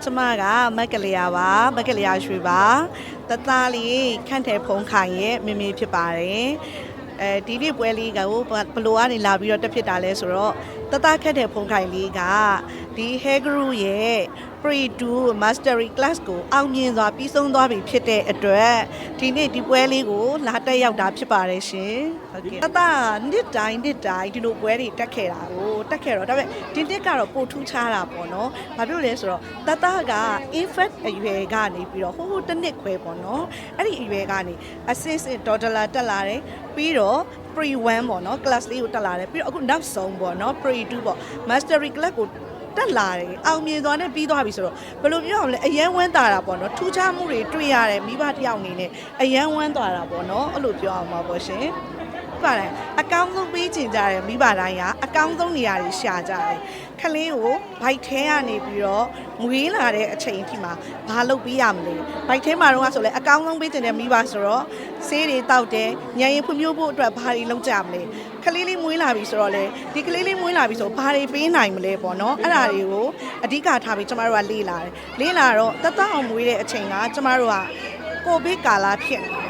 ကျမကမက်ကလေးပါမက်ကလေးရွှေပါတသားလေးခန့်တယ်ဖုံးခိုင်ရဲ့မိမိဖြစ်ပါတယ်ဒီနေ့ပွဲလေးကဘလို့ကနေလာပြီးတော့တက်ဖြစ်တာလဲဆိုတော့တသားခန့်တယ်ဖုံးခိုင်လေးကဒီ Hair Group ရဲ့ Pre-2 Mastery Class ကိုအောင်မြင်စွာပြီးဆုံးသွားပြီဖြစ်တဲ့အတွက်ဒီနေ့ဒီပွဲလေးကိုလာတက်ရောက်တာဖြစ်ပါတယ်ရှင်ဟုတ်ကဲ့တသားနှစ်တိုင်းဒီလိုပွဲတွေတက်ခဲ့တာကိုတက်ခဲ့တော့ဒါပေမဲ့ဒီနှစ်ကတော့ပိုထူးခြားတာပေါ့နော်ဘာဖြစ်လို့လဲဆိုတော့တသားက infant အရွယ်ကနေပြီးတော့ဟိုတစ်နှစ်ခွဲပေါ့နော်အဲ့ဒီအရွယ်ကနေအစစ်စစ်ဒေါ်လာတက်လာတယ်ပြီးတော့ Pre-1 ပေါ့နော် class လေးကိုတက်လာတယ်ပြီးတော့အခုနောက်ဆုံးပေါ့နော် Pre-2 ပေါ့ Mastery Class ကိုတက်လာတယ်အောင်မြင်သွားနဲ့ပြီးသွားပြီဆိုတော့ဘယ်လိုပြောရမလဲအယမ်းဝမ်းသာတာပေါ့နော်ထူးခြားမှုတွေတွေ့ရတယ်မိဘတယောက်အနေနဲ့အယမ်းဝမ်းသာတာပေါ့နော်အဲ့လိုပြောအောင်ပါပေါ့ရှင်ပါတယ်အကောင်းဆုံးပေးချင်ကြတယ်မိဘတိုင်းကအကောင်းဆုံးနေရာတွေရှာကြတယ်ခလေးကိုဘိုက်ထဲကနေပြီးတော့မွေးလာတဲ့အချိန်အထိမှာဘာလုပ်ပေးရမလဲဘိုက်ထဲမှာတော့ဆိုလဲအကောင်းဆုံးပေးချင်တဲ့မိဘဆိုတော့ဆေးတွေတောက်တယ်ညရင်ဖွံ့ဖြိုးဖို့အတွက်ဘာတွေလုပ်ကြမလဲခလေးလေးမွေးလာပြီဆိုတော့လေဒီကလေးလေးမွေးလာပြီဆိုဘာတွေပေးနိုင်မလဲပေါ့နော်အဲ့ဒါတွေကိုအဓိကထားပြီးကျမတို့ကလေ့လာတယ်လေ့လာတော့တသက်အောင်မွေးတဲ့အချိန်ကကျမတို့ကကိုဗစ်ကာလဖြစ်နေ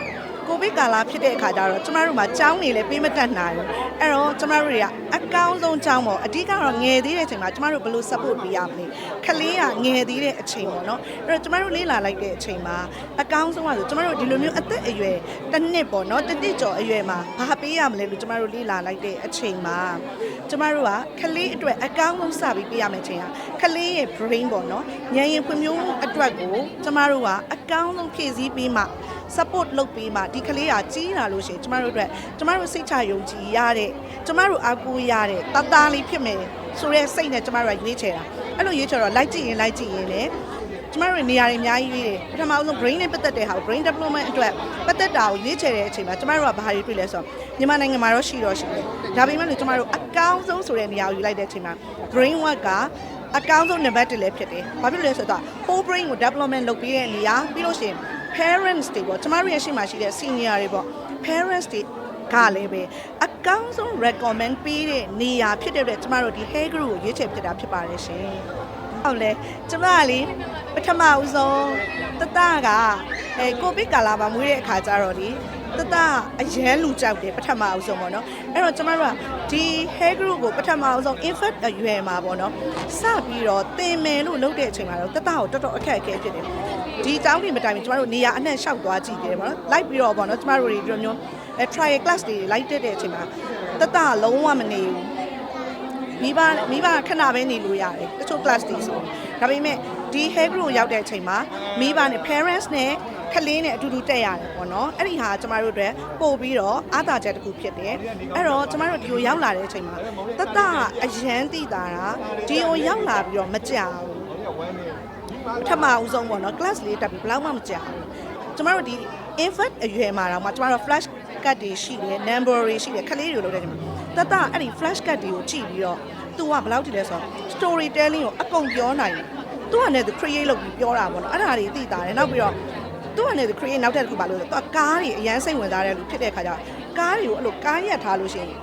ကိုဗစ်ကာလဖြစ်တဲ့အခါကျတော့ကျမတို့မှာကျောင်းနေလဲပေးမတတ်နိုင်ဘူးအဲ့တော့ကျမတို့တွေကအကောင်းဆုံးကျောင်းပေါ့အဓိကတော့ငယ်သေးတဲ့အချိန်မှာကျမတို့ဘယ်လို support ပေးရမလဲခလေးကငယ်သေးတဲ့အချိန်ပေါ့နော်အဲ့တော့ကျမတို့လေ့လာလိုက်တဲ့အချိန်မှာအကောင်းဆုံးကဆိုကျမတို့ဒီလိုမျိုးအသက်အရွယ်တစ်နှစ်ပေါ့နော်တစ်နှစ်ကျော်အရွယ်မှာဘာပေးရမလဲလို့ကျမတို့လေ့လာလိုက်တဲ့အချိန်မှာကျမတို့ကခလေးအတွက်အကောင်းဆုံးစပြီးပေးရမယ့်အချိန်ကခလေးရဲ့ brain ပေါ့နော်ဉာဏ်ရည်ဖွံ့ဖြိုးမှုအတွက်ကိုကျမတို့ကအကောင်းဆုံးဖြည့်ဆည်းပေးမှsupport လုပ်ပေးမှဒီကလေးကကြီးလာလို့ရှိရင်ကျမတို့အတွက်ကျမတို့စိတ်ချယုံကြည်ရတဲ့ကျမတို့အားကိုးရတဲ့တသားလေးဖြစ်မယ်ဆိုတဲ့စိတ်နဲ့ကျမတို့ကရွေးချယ်တာအဲ့လိုရွေးချယ်တော့လိုက်ကြည့်ရင်လည်းကျမတို့နေရာတွေအများကြီးရွေးတယ်ပထမဆုံး brain နဲ့ပတ်သက်တဲ့ဟာကို brain development အတွက်ပတ်သက်တာကိုရွေးချယ်တဲ့အချိန်မှာကျမတို့ကဘာတွေတွေ့လဲဆိုတော့မြန်မာနိုင်ငံမှာတော့ရှိတယ်ဒါပေမဲ့လို့ကျမတို့အကောင်းဆုံးဆိုတဲ့နေရာကိုယူလိုက်တဲ့အချိန်မှာ brain work ကအကောင်းဆုံးနံပါတ်1လည်းဖြစ်တယ်ဘာဖြစ်လို့လဲဆိုတော့ whole brain ကို development လုပ်ပေးတဲ့နေရာပြီးလို့ရှိရင်parents တွေပေါ့ကျမတို့ရဲ့ရှေ့မှာရှိတဲ့ senior တွေပေါ့ parents တွေကလည်းပဲအကောင်းဆုံး recommend ပေးတဲ့နေရာဖြစ်တဲ့အတွက်ကျမတို့ဒီ hair group ကိုရွေးချယ်ဖြစ်တာဖြစ်ပါတယ်ရှင်ဟုတ်လဲကျမကလေပထမဦးဆုံးတတကကိုဗစ်ကာလမှာမွေးတဲ့အခါကျတော့ဒီတတအရန်လူကြောက်တယ်ပထမဦးဆုံးပေါ့နော်အဲ့တော့ကျမတို့ကဒီ hair group ကိုပထမဦးဆုံး infant အရွယ်မှာပေါ့နော်စပြီးတော့သင်မယ်လို့လုပ်တဲ့အချိန်မှာတော့တတကိုတော်တော်အခက်အခဲဖြစ်တယ်ဒီကျောင်းတွေမတိုင်ဘူးကျမတို့နေရာအနှံ့လျှောက်သွားကြည့်တယ်ပေါ့နော်လိုက်ပြီးတော့ပေါ့နော်ကျမတို့တွေဒီလိုမျိုးtrial class တွေလိုက်တဲ့အချိန်မှာတတလုံးဝမနေဘူးမိဘခဏပဲနေလို့ရတယ်တချို့ class တွေဆိုဒါပေမဲ့ဒီ hair group ရောက်တဲ့အချိန်မှာမိဘနဲ့ parents နဲ့ခလေးနဲ့အတူတူတက်ရတယ်ပေါ့နော်အဲ့ဒီဟာကျမတို့အတွက်ပို့ပြီးတော့အားသာချက်တစ်ခုဖြစ်တယ်အဲ့တော့ကျမတို့ဒီကိုရောက်လာတဲ့အချိန်မှာတတအရန်သိတာဒီကိုရောက်လာပြီးတော့မကြောက်ဘူးပထမဦးဆုံးပေါ့နော် class လေးတက်ပြီးဘယ်လောက်မှမကြောက်ဘူးကျမတို့ဒီ infant အရွယ်မှာတော့ကျမတို့ flash card တွေရှိတယ် number တွေရှိတယ်ခလေးတွေလုပ်တဲ့ချိန်မှာတတအဲ့ဒီ flash card တွေကိုကြည့်ပြီးတော့သူကဘယ်လောက်ထိလဲဆိုတော့ story telling ကိုအကုန်ပြောနိုင်တယ်သူကလည်း create လုပ်ပြီးပြောတာပေါ့နော်အဲ့ဒါတွေသိတာတယ်နောက်ပြီးတော့သူကလည်း create နောက်ထပ်တစ်ခုပါလို့ဆိုတော့ကားတွေအရန်စိတ်ဝင်စားတဲ့လူဖြစ်တဲ့ခါကျကားတွေကိုအဲ့လိုကားရက်ထားလို့ရှိရင်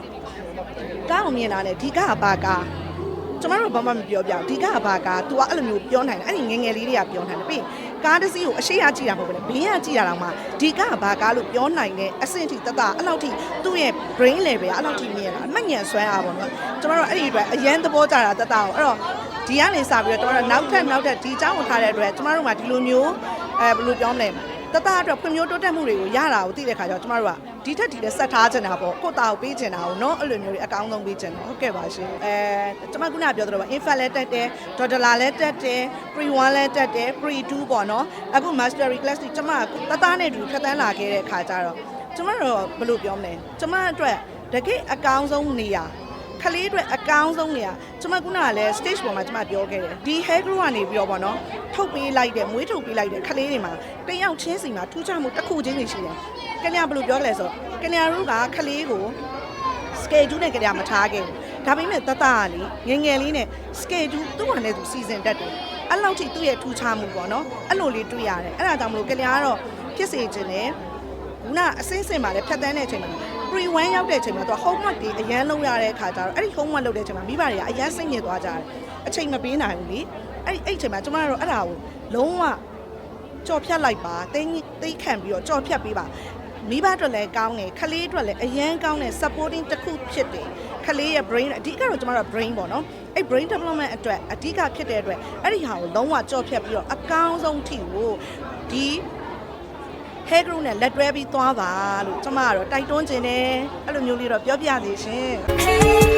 ကားကိုမြင်တာနဲ့ဒီကဘာကားကျမတို့ဘာမှမပြောပြဘူးဒီကဘာကား तू ကအဲ့လိုမျိုးပြောနိုင်တယ်အဲ့ဒီငယ်ငယ်လေးတွေကပြောနိုင်တယ်ပြီးကားတစ်စီးကိုအရှိရကြည့်တာမဟုတ်ဘူးလေဘေးကကြည့်တာတော့မှဒီကဘာကားလို့ပြောနိုင်တဲ့အဆင့်ထိတတအဲ့လောက်ထိသူ့ရဲ့ brain level ကအဲ့လောက်ထိမြင်တာအမှတ်ဉာဏ်ဆွဲအားပေါ့နော်ကျမတို့အဲ့ဒီအတွက်အရန်သဘောကျတာတတအောင်အဲ့တော့ဒီကနေစပြီးတော့နောက်ထပ်ဒီအကြောင်းကိုထားတဲ့အတွက်ကျမတို့ကဒီလိုမျိုးဘယ်လိုပြောမလဲတတအတွက်ဖွံ့ဖြိုးတိုးတက်မှုတွေကိုရတာကိုသိတဲ့ခါကျတော့ကျမတို့ကဒီထက်ဒီလက်ဆက်ထားချင်တာပေါ့ကိုတာကိုပေးချင်တာကိုเนาะအဲ့လိုမျိုးတွေအကောင်းဆုံးပေးချင်တယ်ဟုတ်ကဲ့ပါရှင်ကျမခုနပြောသလိုပါ infant လည်းတက်တယ်ဒေါ်လာလည်းတက်တယ် pre-1 လည်းတက်တယ် pre-2 ပေါ့เนาะအခု mastery class တွေကျမတတနဲ့တူဖြတ်တန်းလာခဲ့တဲ့ခါကျတော့ကျမတို့ဘယ်လိုပြောမလဲကျမအတွက်တကယ်အကောင်းဆုံးနေရာခလေးအတွက်အကောင်းဆုံးနေရာကျမခုနကလည်း stage ပေါ်မှာကျမပြောခဲ့တယ်ဒီ hair group ကနေပြီးတော့ပေါ့နော်ထုတ်ပေးလိုက်တယ်မွေးထုတ်ပေးလိုက်တယ်ခလေးတွေမှာတယောက်ချင်းစီမှာထူးခြားမှုတစ်ခုချင်းနေရှိတယ်ကညာဘယ်လိုပြောလဲဆိုကညာတို့ကခလေးကို schedule နဲ့ကညာမထားခဲ့ဘူးဒါပေမဲ့တတကလေငယ်လေးနဲ့ schedule သူ့ဟာနဲ့သူစီစဉ်တတ်တယ်အဲ့လောက်ထိသူ့ရဲ့ထူးခြားမှုပေါ့နော်အဲ့လိုလေးတွေ့ရတယ်အဲ့ဒါကြောင့်မလို့ကညာကတော့ဖြစ်စေခြင်းနဲ့ခုနအစင်းစင်မှာလည်းဖြတ်တန်းတဲ့အချိန်မှာ pre-1 ရောက်တဲ့အချိန်မှာသူ homework တွေအရန်လုပ်ရတဲ့အခါကျတော့အဲ့ဒီ homework လုပ်တဲ့အချိန်မှာမိဘတွေကအရန်စိတ်ညစ်သွားကြတယ်အချိန်မပေးနိုင်ဘူးလေ အဲ့ချိန်မှာကျမတို့အဲ့ဒါကိုလုံးဝကြော်ဖြတ်လိုက်ပါသိခံပြီးတော့ကြော်ဖြတ်ပေးပါမိဘအတွက်လည်းကောင်းတယ်ခလေးအတွက်လည်းအရန်ကောင်းတယ် supporting တစ်ခုဖြစ်တယ်ခလေးရဲ့ brain အဓိကတော့ကျမတို့ brain ပေါ့နော်အဲ့ brain development အတွက်အဓိကဖြစ်တဲ့အတွက်အဲ့ဒီဟာကိုလုံးဝကြော်ဖြတ်ပြီးတော့အကောင်းဆုံးထိကိုဒီ hair group နဲ့လက်တွဲပြီးသွားပါလို့ကျမကတော့တိုက်တွန်းခြင်းတယ်အဲ့လိုမျိုးလေးတော့ပြောပြစီရှင်